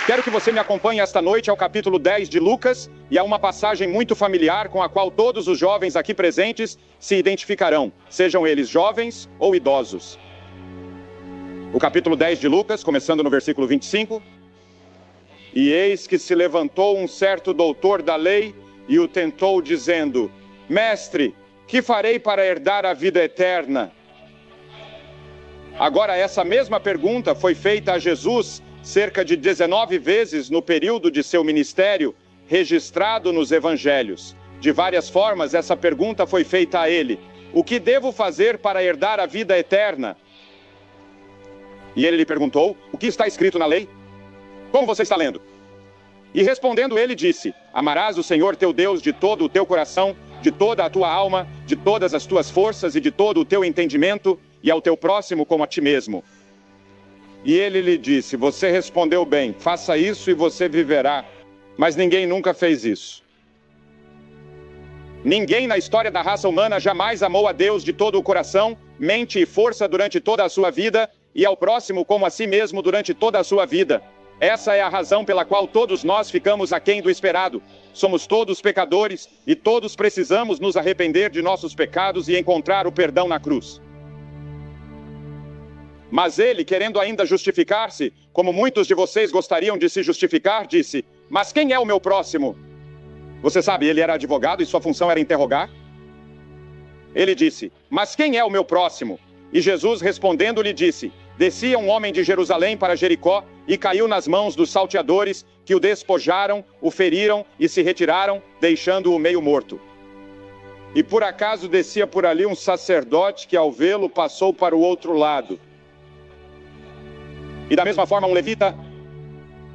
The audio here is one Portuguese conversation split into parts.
Quero que você me acompanhe esta noite ao capítulo 10 de Lucas, e a uma passagem muito familiar com a qual todos os jovens aqui presentes se identificarão, sejam eles jovens ou idosos. O capítulo 10 de Lucas, começando no versículo 25. E eis que se levantou um certo doutor da lei e o tentou, dizendo: Mestre, que farei para herdar a vida eterna? Agora, essa mesma pergunta foi feita a Jesus cerca de 19 vezes no período de seu ministério, registrado nos evangelhos. De várias formas, essa pergunta foi feita a ele: o que devo fazer para herdar a vida eterna? E ele lhe perguntou: o que está escrito na lei? Como você está lendo? E respondendo ele disse: amarás o Senhor teu Deus de todo o teu coração, de toda a tua alma, de todas as tuas forças e de todo o teu entendimento, e ao teu próximo como a ti mesmo. E ele lhe disse: você respondeu bem, faça isso e você viverá. Mas ninguém nunca fez isso. Ninguém na história da raça humana jamais amou a Deus de todo o coração, mente e força durante toda a sua vida, e ao próximo como a si mesmo durante toda a sua vida. Essa é a razão pela qual todos nós ficamos aquém do esperado. Somos todos pecadores e todos precisamos nos arrepender de nossos pecados e encontrar o perdão na cruz. Mas ele, querendo ainda justificar-se, como muitos de vocês gostariam de se justificar, disse: mas quem é o meu próximo? Você sabe, ele era advogado e sua função era interrogar. Ele disse: mas quem é o meu próximo? E Jesus respondendo lhe disse: descia um homem de Jerusalém para Jericó e caiu nas mãos dos salteadores, que o despojaram, o feriram e se retiraram, deixando-o meio morto. E por acaso descia por ali um sacerdote que, ao vê-lo, passou para o outro lado. E da mesma forma um levita,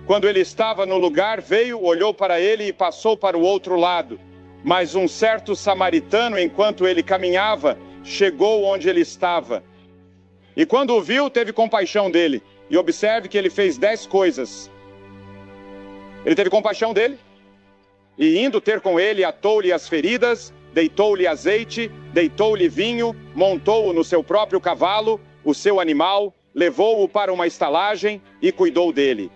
quando ele estava no lugar, veio, olhou para ele e passou para o outro lado. Mas um certo samaritano, enquanto ele caminhava, chegou onde ele estava. E quando o viu, teve compaixão dele. E observe que ele fez 10 coisas. Ele teve compaixão dele, e indo ter com ele, atou-lhe as feridas, deitou-lhe azeite, deitou-lhe vinho, montou-o no seu próprio cavalo, o seu animal, levou-o para uma estalagem e cuidou dele.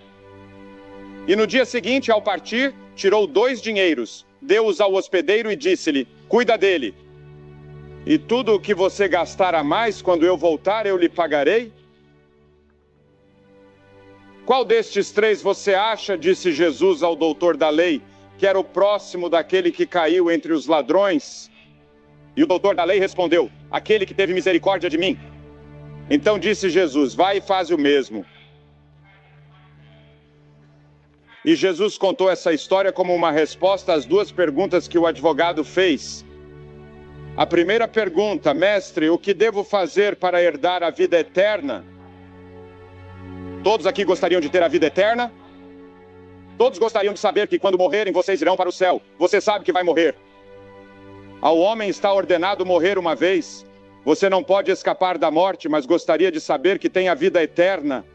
E no dia seguinte, ao partir, tirou 2 dinheiros, deu-os ao hospedeiro e disse-lhe: cuida dele. E tudo o que você gastar a mais, quando eu voltar, eu lhe pagarei? Qual destes 3 você acha, disse Jesus ao doutor da lei, que era o próximo daquele que caiu entre os ladrões? E o doutor da lei respondeu: aquele que teve misericórdia de mim. Então disse Jesus: vai e faz o mesmo. E Jesus contou essa história como uma resposta às 2 perguntas que o advogado fez. A primeira pergunta: mestre, o que devo fazer para herdar a vida eterna? Todos aqui gostariam de ter a vida eterna? Todos gostariam de saber que quando morrerem vocês irão para o céu. Você sabe que vai morrer. Ao homem está ordenado morrer uma vez. Você não pode escapar da morte, mas gostaria de saber que tem a vida eterna.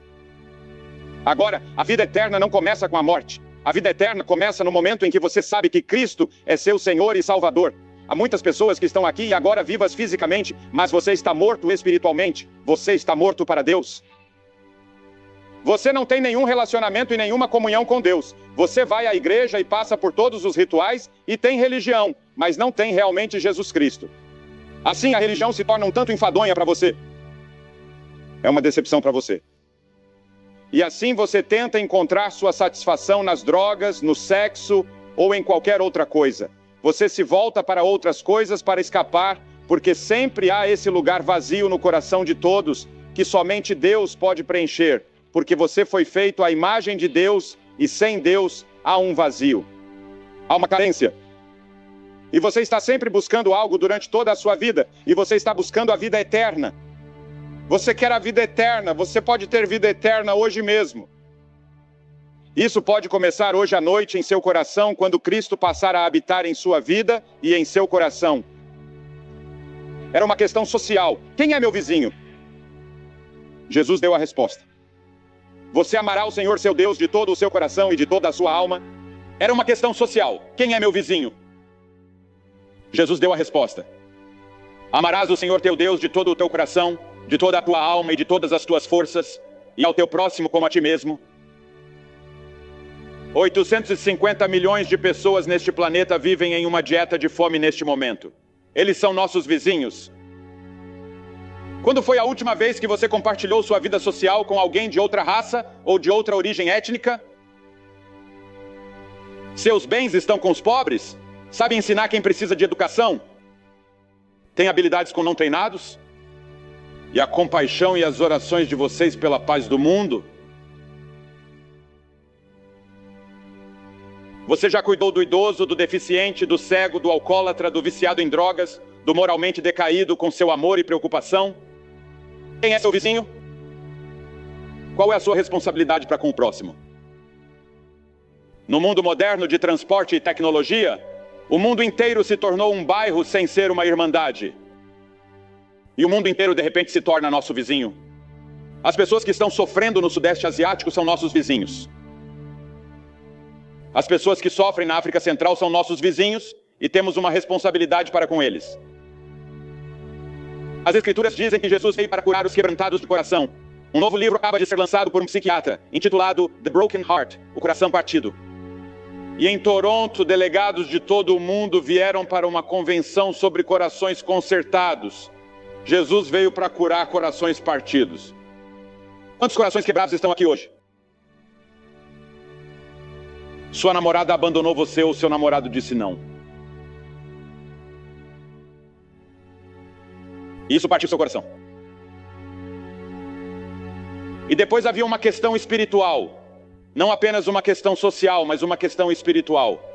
Agora, a vida eterna não começa com a morte. A vida eterna começa no momento em que você sabe que Cristo é seu Senhor e Salvador. Há muitas pessoas que estão aqui e agora vivas fisicamente, mas você está morto espiritualmente. Você está morto para Deus. Você não tem nenhum relacionamento e nenhuma comunhão com Deus. Você vai à igreja e passa por todos os rituais e tem religião, mas não tem realmente Jesus Cristo. Assim, a religião se torna um tanto enfadonha para você. É uma decepção para você. E assim você tenta encontrar sua satisfação nas drogas, no sexo ou em qualquer outra coisa. Você se volta para outras coisas para escapar, porque sempre há esse lugar vazio no coração de todos que somente Deus pode preencher, porque você foi feito à imagem de Deus e sem Deus há um vazio. Há uma carência. E você está sempre buscando algo durante toda a sua vida, e você está buscando a vida eterna. Você quer a vida eterna, você pode ter vida eterna hoje mesmo. Isso pode começar hoje à noite em seu coração, quando Cristo passar a habitar em sua vida e em seu coração. Era uma questão social. Quem é meu vizinho? Jesus deu a resposta. Você amará o Senhor seu Deus de todo o seu coração e de toda a sua alma. Era uma questão social. Quem é meu vizinho? Jesus deu a resposta. Amarás o Senhor teu Deus de todo o teu coração, de toda a tua alma e de todas as tuas forças, e ao teu próximo como a ti mesmo. 850 milhões de pessoas neste planeta vivem em uma dieta de fome neste momento. Eles são nossos vizinhos. Quando foi a última vez que você compartilhou sua vida social com alguém de outra raça ou de outra origem étnica? Seus bens estão com os pobres? Sabe ensinar quem precisa de educação? Tem habilidades com não treinados? E a compaixão e as orações de vocês pela paz do mundo? Você já cuidou do idoso, do deficiente, do cego, do alcoólatra, do viciado em drogas, do moralmente decaído com seu amor e preocupação? Quem é seu vizinho? Qual é a sua responsabilidade para com o próximo? No mundo moderno de transporte e tecnologia, o mundo inteiro se tornou um bairro sem ser uma irmandade. E o mundo inteiro de repente se torna nosso vizinho. As pessoas que estão sofrendo no Sudeste Asiático são nossos vizinhos. As pessoas que sofrem na África Central são nossos vizinhos e temos uma responsabilidade para com eles. As Escrituras dizem que Jesus veio para curar os quebrantados de coração. Um novo livro acaba de ser lançado por um psiquiatra, intitulado The Broken Heart, O Coração Partido. E em Toronto, delegados de todo o mundo vieram para uma convenção sobre corações consertados. Jesus veio para curar corações partidos. Quantos corações quebrados estão aqui hoje? Sua namorada abandonou você ou seu namorado disse não. Isso partiu seu coração. E depois havia uma questão espiritual. Não apenas uma questão social, mas uma questão espiritual.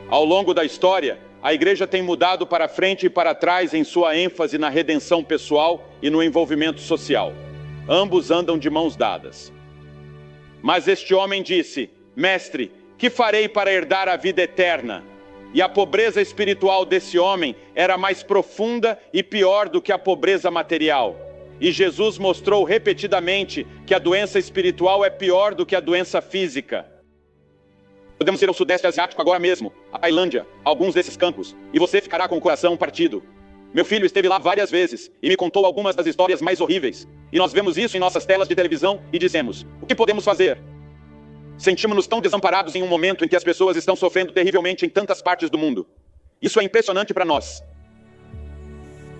Ao longo da história, a igreja tem mudado para frente e para trás em sua ênfase na redenção pessoal e no envolvimento social. Ambos andam de mãos dadas. Mas este homem disse: Mestre, que farei para herdar a vida eterna? E a pobreza espiritual desse homem era mais profunda e pior do que a pobreza material. E Jesus mostrou repetidamente que a doença espiritual é pior do que a doença física. Podemos ir ao Sudeste Asiático agora mesmo, a Tailândia, alguns desses campos, e você ficará com o coração partido. Meu filho esteve lá várias vezes e me contou algumas das histórias mais horríveis. E nós vemos isso em nossas telas de televisão e dizemos: o que podemos fazer? Sentimos-nos tão desamparados em um momento em que as pessoas estão sofrendo terrivelmente em tantas partes do mundo. Isso é impressionante para nós.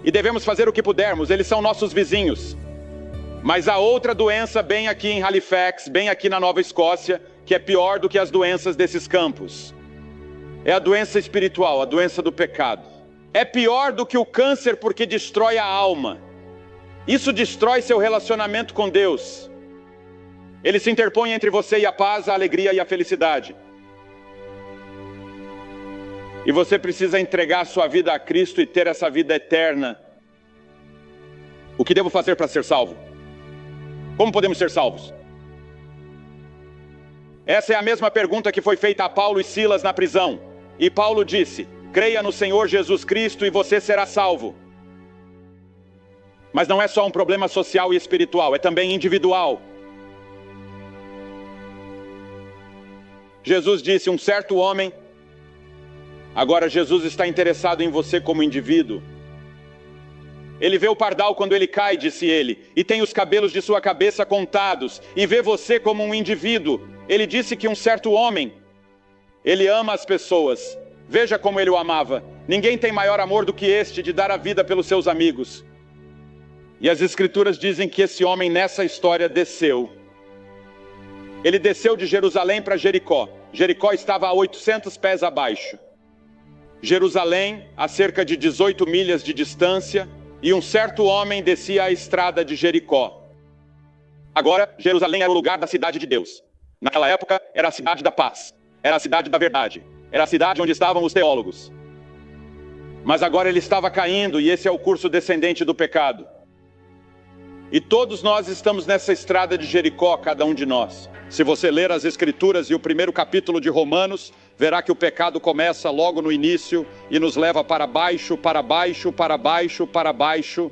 E devemos fazer o que pudermos, eles são nossos vizinhos. Mas há outra doença bem aqui em Halifax, bem aqui na Nova Escócia, que é pior do que as doenças desses campos. É a doença espiritual, a doença do pecado. É pior do que o câncer porque destrói a alma. Isso destrói seu relacionamento com Deus. Ele se interpõe entre você e a paz, a alegria e a felicidade. E você precisa entregar sua vida a Cristo e ter essa vida eterna. O que devo fazer para ser salvo? Como podemos ser salvos? Essa é a mesma pergunta que foi feita a Paulo e Silas na prisão. E Paulo disse: creia no Senhor Jesus Cristo e você será salvo. Mas não é só um problema social e espiritual, é também individual. Jesus disse: um certo homem. Agora Jesus está interessado em você como indivíduo. Ele vê o pardal quando ele cai, disse ele, e tem os cabelos de sua cabeça contados, e vê você como um indivíduo. Ele disse que um certo homem, ele ama as pessoas. Veja como ele o amava. Ninguém tem maior amor do que este, de dar a vida pelos seus amigos. E as Escrituras dizem que esse homem nessa história desceu. Ele desceu de Jerusalém para Jericó. Jericó estava a 800 pés abaixo. Jerusalém, a cerca de 18 milhas de distância, e um certo homem descia a estrada de Jericó. Agora, Jerusalém era o lugar da cidade de Deus. Naquela época, era a cidade da paz. Era a cidade da verdade. Era a cidade onde estavam os teólogos. Mas agora ele estava caindo, e esse é o curso descendente do pecado. E todos nós estamos nessa estrada de Jericó, cada um de nós. Se você ler as Escrituras e o primeiro capítulo de Romanos, verá que o pecado começa logo no início e nos leva para baixo, para baixo, para baixo, para baixo.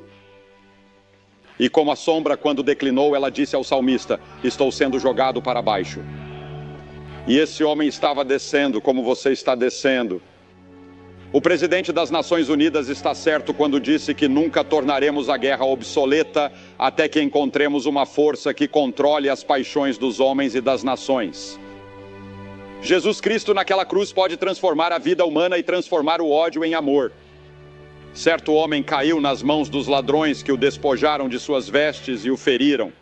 E como a sombra, quando declinou, ela disse ao salmista: estou sendo jogado para baixo. E esse homem estava descendo como você está descendo. O presidente das Nações Unidas está certo quando disse que nunca tornaremos a guerra obsoleta até que encontremos uma força que controle as paixões dos homens e das nações. Jesus Cristo naquela cruz pode transformar a vida humana e transformar o ódio em amor. Certo homem caiu nas mãos dos ladrões que o despojaram de suas vestes e o feriram.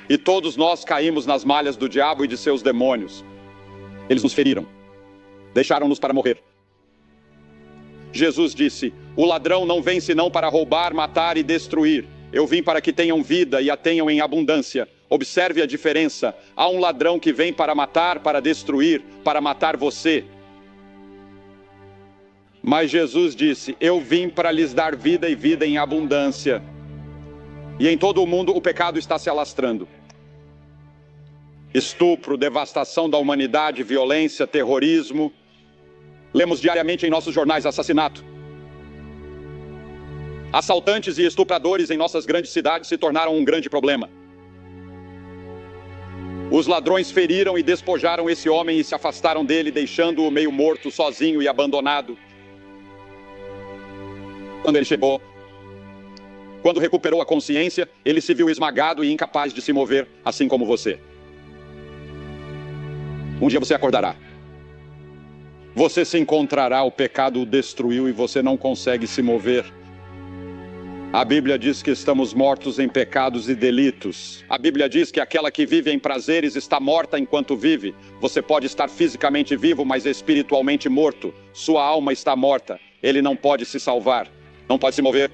E todos nós caímos nas malhas do diabo e de seus demônios. Eles nos feriram. Deixaram-nos para morrer. Jesus disse: o ladrão não vem senão para roubar, matar e destruir. Eu vim para que tenham vida e a tenham em abundância. Observe a diferença. Há um ladrão que vem para matar, para destruir, para matar você. Mas Jesus disse: eu vim para lhes dar vida e vida em abundância. E em todo o mundo o pecado está se alastrando. Estupro, devastação da humanidade, violência, terrorismo. Lemos diariamente em nossos jornais assassinato. Assaltantes e estupradores em nossas grandes cidades se tornaram um grande problema. Os ladrões feriram e despojaram esse homem e se afastaram dele, deixando-o meio morto, sozinho e abandonado. Quando ele chegou, quando recuperou a consciência, ele se viu esmagado e incapaz de se mover, assim como você. Um dia você acordará. Você se encontrará, o pecado o destruiu e você não consegue se mover. A Bíblia diz que estamos mortos em pecados e delitos. A Bíblia diz que aquela que vive em prazeres está morta enquanto vive. Você pode estar fisicamente vivo, mas espiritualmente morto. Sua alma está morta. Ele não pode se salvar. Não pode se mover.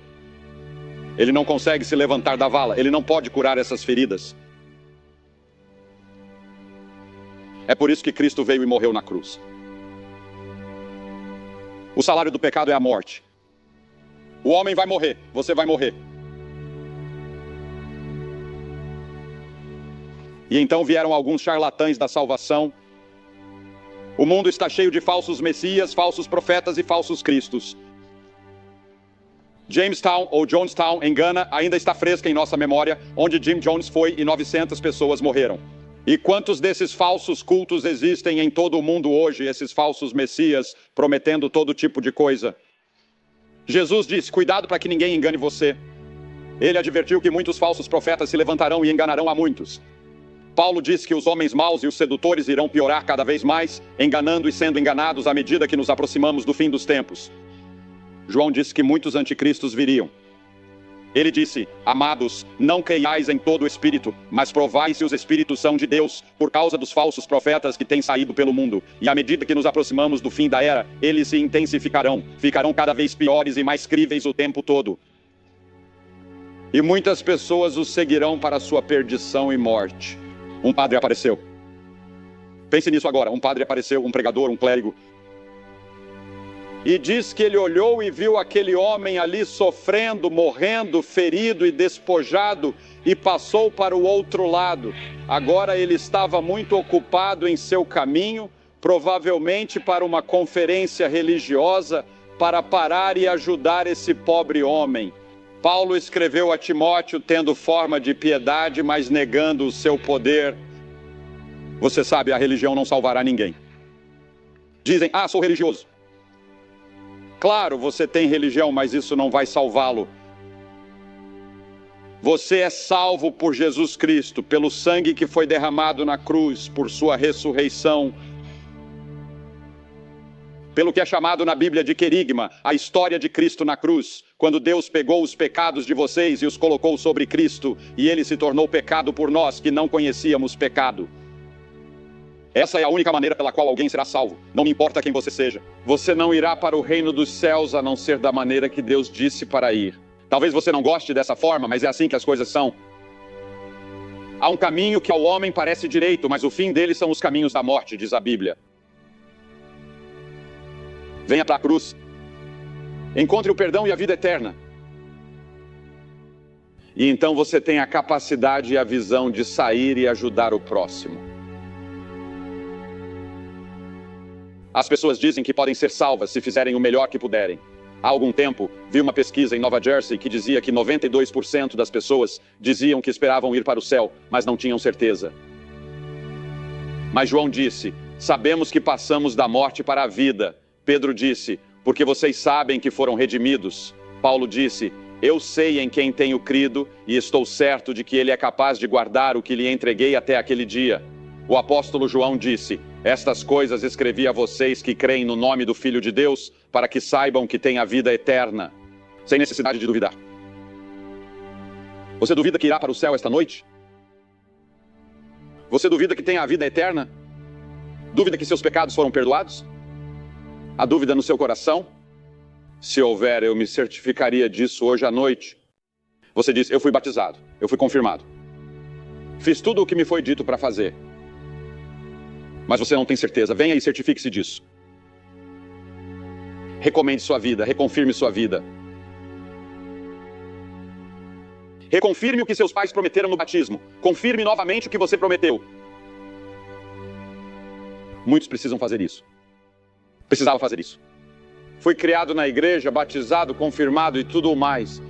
Ele não consegue se levantar da vala. Ele não pode curar essas feridas. É por isso que Cristo veio e morreu na cruz. O salário do pecado é a morte. O homem vai morrer, você vai morrer. E então vieram alguns charlatães da salvação. O mundo está cheio de falsos messias, falsos profetas e falsos cristos. Jamestown ou Jonestown, em Gana, ainda está fresca em nossa memória, onde Jim Jones foi e 900 pessoas morreram. E quantos desses falsos cultos existem em todo o mundo hoje, esses falsos messias, prometendo todo tipo de coisa? Jesus disse: cuidado para que ninguém engane você. Ele advertiu que muitos falsos profetas se levantarão e enganarão a muitos. Paulo disse que os homens maus e os sedutores irão piorar cada vez mais, enganando e sendo enganados à medida que nos aproximamos do fim dos tempos. João disse que muitos anticristos viriam. Ele disse: amados, não creiais em todo o espírito, mas provai se os espíritos são de Deus, por causa dos falsos profetas que têm saído pelo mundo. E à medida que nos aproximamos do fim da era, eles se intensificarão, ficarão cada vez piores e mais críveis o tempo todo. E muitas pessoas os seguirão para a sua perdição e morte. Um padre apareceu. Pense nisso agora, um padre apareceu, um pregador, um clérigo. E diz que ele olhou e viu aquele homem ali sofrendo, morrendo, ferido e despojado, e passou para o outro lado. Agora ele estava muito ocupado em seu caminho, provavelmente para uma conferência religiosa, para parar e ajudar esse pobre homem. Paulo escreveu a Timóteo tendo forma de piedade, mas negando o seu poder. Você sabe, a religião não salvará ninguém. Dizem: ah, sou religioso. Claro, você tem religião, mas isso não vai salvá-lo. Você é salvo por Jesus Cristo, pelo sangue que foi derramado na cruz, por sua ressurreição. Pelo que é chamado na Bíblia de querigma, a história de Cristo na cruz, quando Deus pegou os pecados de vocês e os colocou sobre Cristo, e ele se tornou pecado por nós que não conhecíamos pecado. Essa é a única maneira pela qual alguém será salvo. Não me importa quem você seja. Você não irá para o reino dos céus a não ser da maneira que Deus disse para ir. Talvez você não goste dessa forma, mas é assim que as coisas são. Há um caminho que ao homem parece direito, mas o fim dele são os caminhos da morte, diz a Bíblia. Venha para a cruz. Encontre o perdão e a vida eterna. E então você tem a capacidade e a visão de sair e ajudar o próximo. As pessoas dizem que podem ser salvas se fizerem o melhor que puderem. Há algum tempo, vi uma pesquisa em Nova Jersey que dizia que 92% das pessoas diziam que esperavam ir para o céu, mas não tinham certeza. Mas João disse: sabemos que passamos da morte para a vida. Pedro disse: porque vocês sabem que foram redimidos. Paulo disse: eu sei em quem tenho crido e estou certo de que ele é capaz de guardar o que lhe entreguei até aquele dia. O apóstolo João disse: estas coisas escrevi a vocês que creem no nome do Filho de Deus, para que saibam que têm a vida eterna, sem necessidade de duvidar. Você duvida que irá para o céu esta noite? Você duvida que tem a vida eterna? Duvida que seus pecados foram perdoados? Há dúvida no seu coração? Se houver, eu me certificaria disso hoje à noite. Você diz: eu fui batizado, eu fui confirmado. Fiz tudo o que me foi dito para fazer. Mas você não tem certeza. Venha e certifique-se disso. Recomende sua vida, reconfirme sua vida. Reconfirme o que seus pais prometeram no batismo. Confirme novamente o que você prometeu. Muitos precisam fazer isso. Precisava fazer isso. Fui criado na igreja, batizado, confirmado e tudo mais.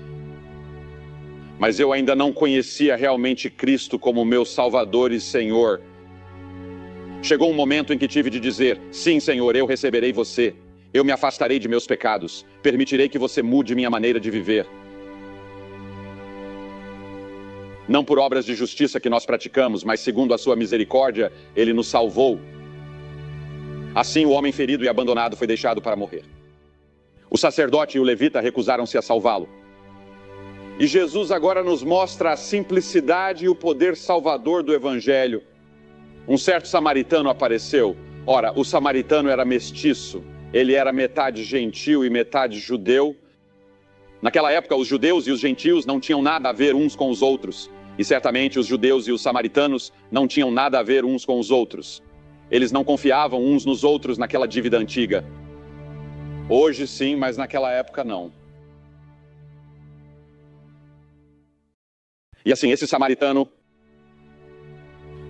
Mas eu ainda não conhecia realmente Cristo como meu Salvador e Senhor. Chegou um momento em que tive de dizer: sim, Senhor, eu receberei você. Eu me afastarei de meus pecados. Permitirei que você mude minha maneira de viver. Não por obras de justiça que nós praticamos, mas segundo a sua misericórdia, Ele nos salvou. Assim, o homem ferido e abandonado foi deixado para morrer. O sacerdote e o levita recusaram-se a salvá-lo. E Jesus agora nos mostra a simplicidade e o poder salvador do Evangelho. Um certo samaritano apareceu. Ora, o samaritano era mestiço. Ele era metade gentil e metade judeu. Naquela época, os judeus e os gentios não tinham nada a ver uns com os outros. E certamente os judeus e os samaritanos não tinham nada a ver uns com os outros. Eles não confiavam uns nos outros naquela dívida antiga. Hoje sim, mas naquela época não. E assim, esse samaritano,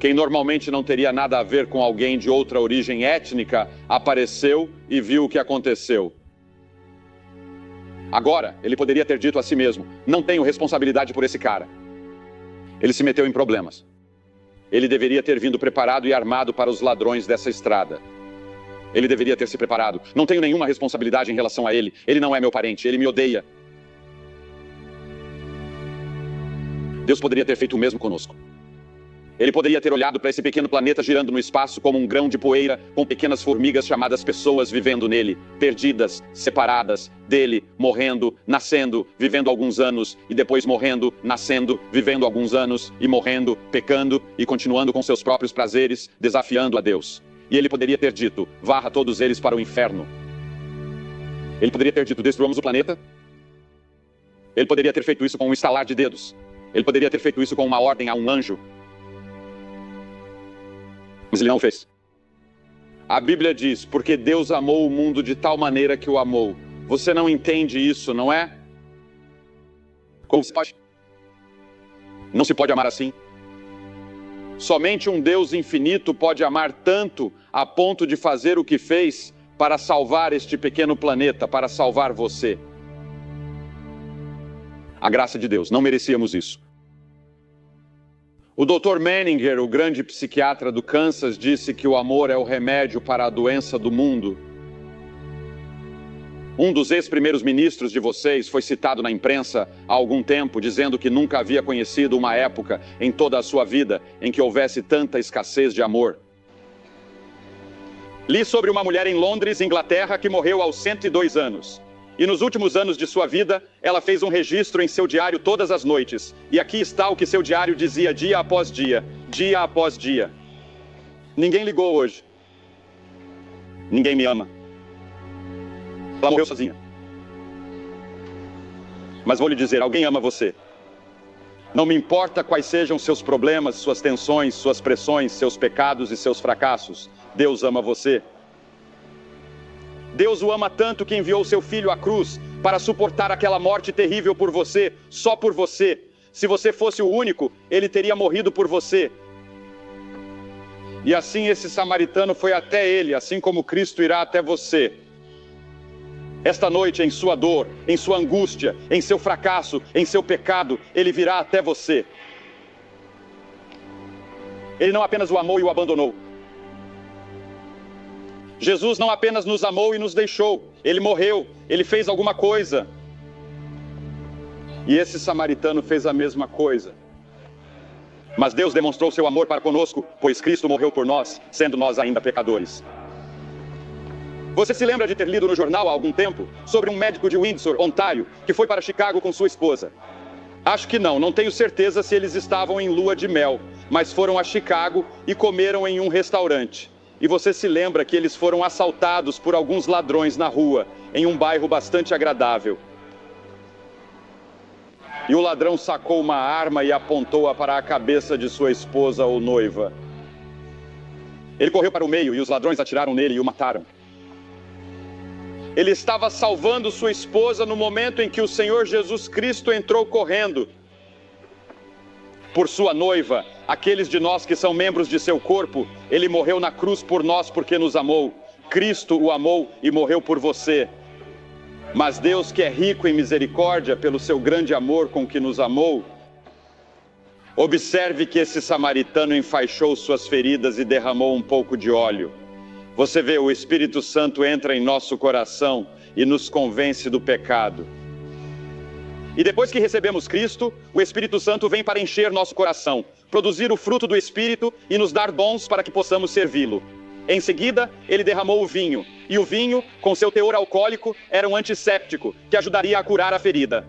quem normalmente não teria nada a ver com alguém de outra origem étnica, apareceu e viu o que aconteceu. Agora, ele poderia ter dito a si mesmo: não tenho responsabilidade por esse cara. Ele se meteu em problemas. Ele deveria ter vindo preparado e armado para os ladrões dessa estrada. Ele deveria ter se preparado. Não tenho nenhuma responsabilidade em relação a ele. Ele não é meu parente, ele me odeia. Deus poderia ter feito o mesmo conosco. Ele poderia ter olhado para esse pequeno planeta girando no espaço como um grão de poeira, com pequenas formigas chamadas pessoas vivendo nele, perdidas, separadas dele, morrendo, nascendo, vivendo alguns anos, e depois morrendo, nascendo, vivendo alguns anos, e morrendo, pecando, e continuando com seus próprios prazeres, desafiando a Deus. E ele poderia ter dito: varra todos eles para o inferno. Ele poderia ter dito: destruamos o planeta. Ele poderia ter feito isso com um estalar de dedos. Ele poderia ter feito isso com uma ordem a um anjo. Mas ele não fez. A Bíblia diz: porque Deus amou o mundo de tal maneira que o amou. Você não entende isso, não é? Como se pode? Não se pode amar assim. Somente um Deus infinito pode amar tanto a ponto de fazer o que fez para salvar este pequeno planeta, para salvar você. A graça de Deus, não merecíamos isso. O Dr. Menninger, o grande psiquiatra do Kansas, disse que o amor é o remédio para a doença do mundo. Um dos ex-primeiros ministros de vocês foi citado na imprensa há algum tempo, dizendo que nunca havia conhecido uma época em toda a sua vida em que houvesse tanta escassez de amor. Li sobre uma mulher em Londres, Inglaterra, que morreu aos 102 anos. E nos últimos anos de sua vida, ela fez um registro em seu diário todas as noites. E aqui está o que seu diário dizia dia após dia, dia após dia. Ninguém ligou hoje. Ninguém me ama. Ela morreu sozinha. Mas vou lhe dizer, alguém ama você. Não me importa quais sejam seus problemas, suas tensões, suas pressões, seus pecados e seus fracassos. Deus ama você. Deus o ama tanto que enviou seu filho à cruz para suportar aquela morte terrível por você, só por você. Se você fosse o único, ele teria morrido por você. E assim esse samaritano foi até ele, assim como Cristo irá até você. Esta noite, em sua dor, em sua angústia, em seu fracasso, em seu pecado, ele virá até você. Ele não apenas o amou e o abandonou. Jesus não apenas nos amou e nos deixou, ele morreu, ele fez alguma coisa. E esse samaritano fez a mesma coisa. Mas Deus demonstrou seu amor para conosco, pois Cristo morreu por nós, sendo nós ainda pecadores. Você se lembra de ter lido no jornal há algum tempo sobre um médico de Windsor, Ontário, que foi para Chicago com sua esposa? Acho que não tenho certeza se eles estavam em lua de mel, mas foram a Chicago e comeram em um restaurante. E você se lembra que eles foram assaltados por alguns ladrões na rua, em um bairro bastante agradável. E o ladrão sacou uma arma e apontou-a para a cabeça de sua esposa ou noiva. Ele correu para o meio e os ladrões atiraram nele e o mataram. Ele estava salvando sua esposa no momento em que o Senhor Jesus Cristo entrou correndo por sua noiva, aqueles de nós que são membros de seu corpo. Ele morreu na cruz por nós porque nos amou. Cristo o amou e morreu por você. Mas Deus, que é rico em misericórdia pelo seu grande amor com que nos amou, observe que esse samaritano enfaixou suas feridas e derramou um pouco de óleo. Você vê, o Espírito Santo entra em nosso coração e nos convence do pecado. E depois que recebemos Cristo, o Espírito Santo vem para encher nosso coração, produzir o fruto do Espírito e nos dar dons para que possamos servi-lo. Em seguida, ele derramou o vinho, e o vinho, com seu teor alcoólico, era um antisséptico, que ajudaria a curar a ferida.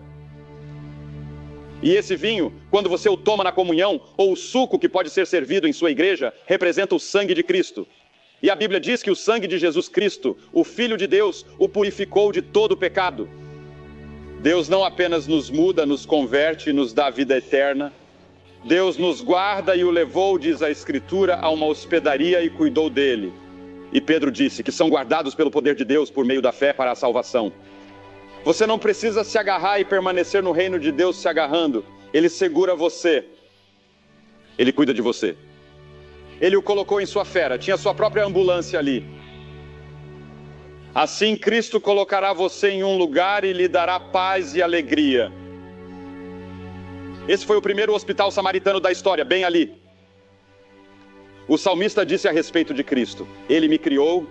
E esse vinho, quando você o toma na comunhão, ou o suco que pode ser servido em sua igreja, representa o sangue de Cristo. E a Bíblia diz que o sangue de Jesus Cristo, o Filho de Deus, o purificou de todo o pecado. Deus não apenas nos muda, nos converte e nos dá vida eterna. Deus nos guarda e o levou, diz a Escritura, a uma hospedaria e cuidou dele. E Pedro disse que são guardados pelo poder de Deus por meio da fé para a salvação. Você não precisa se agarrar e permanecer no reino de Deus se agarrando. Ele segura você. Ele cuida de você. Ele o colocou em sua fera, tinha sua própria ambulância ali. Assim Cristo colocará você em um lugar e lhe dará paz e alegria. Esse foi o primeiro hospital samaritano da história, bem ali. O salmista disse a respeito de Cristo: Ele me criou,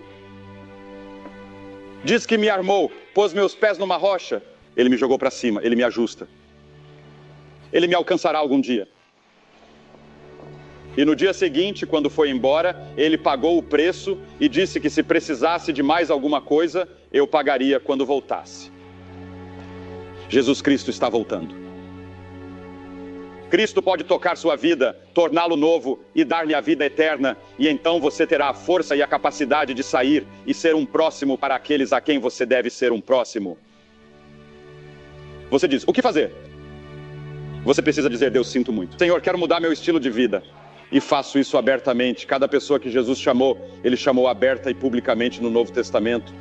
diz que me armou, pôs meus pés numa rocha, Ele me jogou para cima, Ele me ajusta. Ele me alcançará algum dia. E no dia seguinte, quando foi embora, ele pagou o preço e disse que se precisasse de mais alguma coisa, eu pagaria quando voltasse. Jesus Cristo está voltando. Cristo pode tocar sua vida, torná-lo novo e dar-lhe a vida eterna, e então você terá a força e a capacidade de sair e ser um próximo para aqueles a quem você deve ser um próximo. Você diz: o que fazer? Você precisa dizer: Deus, sinto muito. Senhor, quero mudar meu estilo de vida. E faço isso abertamente. Cada pessoa que Jesus chamou, Ele chamou aberta e publicamente no Novo Testamento.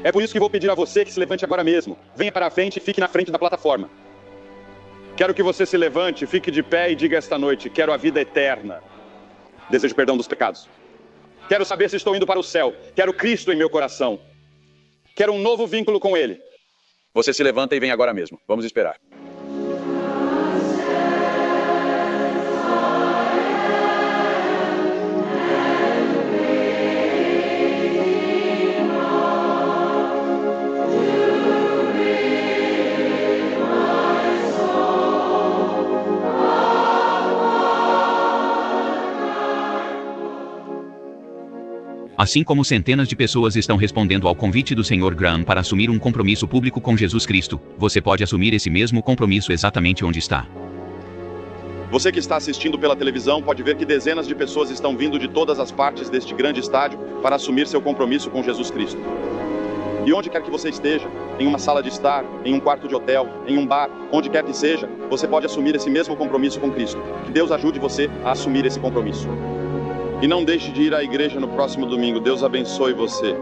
É por isso que vou pedir a você que se levante agora mesmo. Venha para a frente e fique na frente da plataforma. Quero que você se levante, fique de pé e diga esta noite: quero a vida eterna. Desejo perdão dos pecados. Quero saber se estou indo para o céu. Quero Cristo em meu coração. Quero um novo vínculo com Ele. Você se levanta e vem agora mesmo. Vamos esperar. Assim como centenas de pessoas estão respondendo ao convite do Sr. Graham para assumir um compromisso público com Jesus Cristo, você pode assumir esse mesmo compromisso exatamente onde está. Você que está assistindo pela televisão pode ver que dezenas de pessoas estão vindo de todas as partes deste grande estádio para assumir seu compromisso com Jesus Cristo. E onde quer que você esteja, em uma sala de estar, em um quarto de hotel, em um bar, onde quer que seja, você pode assumir esse mesmo compromisso com Cristo. Que Deus ajude você a assumir esse compromisso. E não deixe de ir à igreja no próximo domingo. Deus abençoe você.